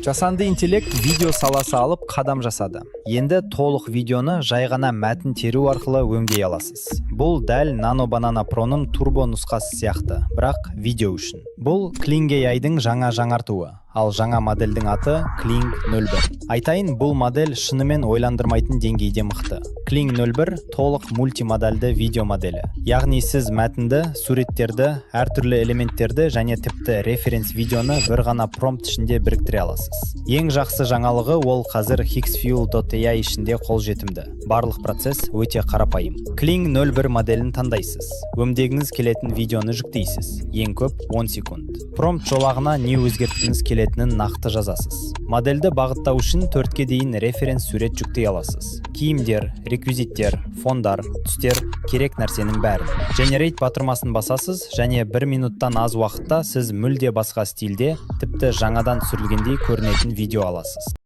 Жасанды интеллект видео саласы алып қадам жасады. Енді толық видеоны жай ғана мәтін теру арқылы өңдей аласыз. Бұл дәл Nano Banana Pro'ның турбо нұсқасы сияқты, бірақ видео үшін. Бұл Kling AI-дың жаңа жаңартуы, ал жаңа модельдің аты Kling 01. Айтайын, бұл модель шынымен ойландырмайтын деңгейде мықты. Kling 01 толық мультимодальды видео моделі. Яғни сіз мәтінді, суреттерді, әртүрлі элементтерді және тіпті референс видеоны бір ғана промпт ішінде біріктіре аласыз. Ең жақсы жаңалығы ол қазір Hixfuel.ai ішінде қолжетімді. Барлық процесс өте қарапайым. Kling 01 моделін таңдайсыз. Өңдегіңіз келетін видеоны жүктейсіз. Ең көп 10 секунд. Промпт жолағына не өзгерткіңіз келетінін нақты жазасыз. Модельді бағыттау үшін 4-ке дейін референс сурет жүктей аласыз. Киімдер, реквизиттер, фондар, түстер, керек нәрсенің бәрін. Generate батырмасын басасыз және 1 минуттан аз уақытта сіз мүлде басқа стильде, тіпті жаңадан түсірілгендей көрінетін видео аласыз.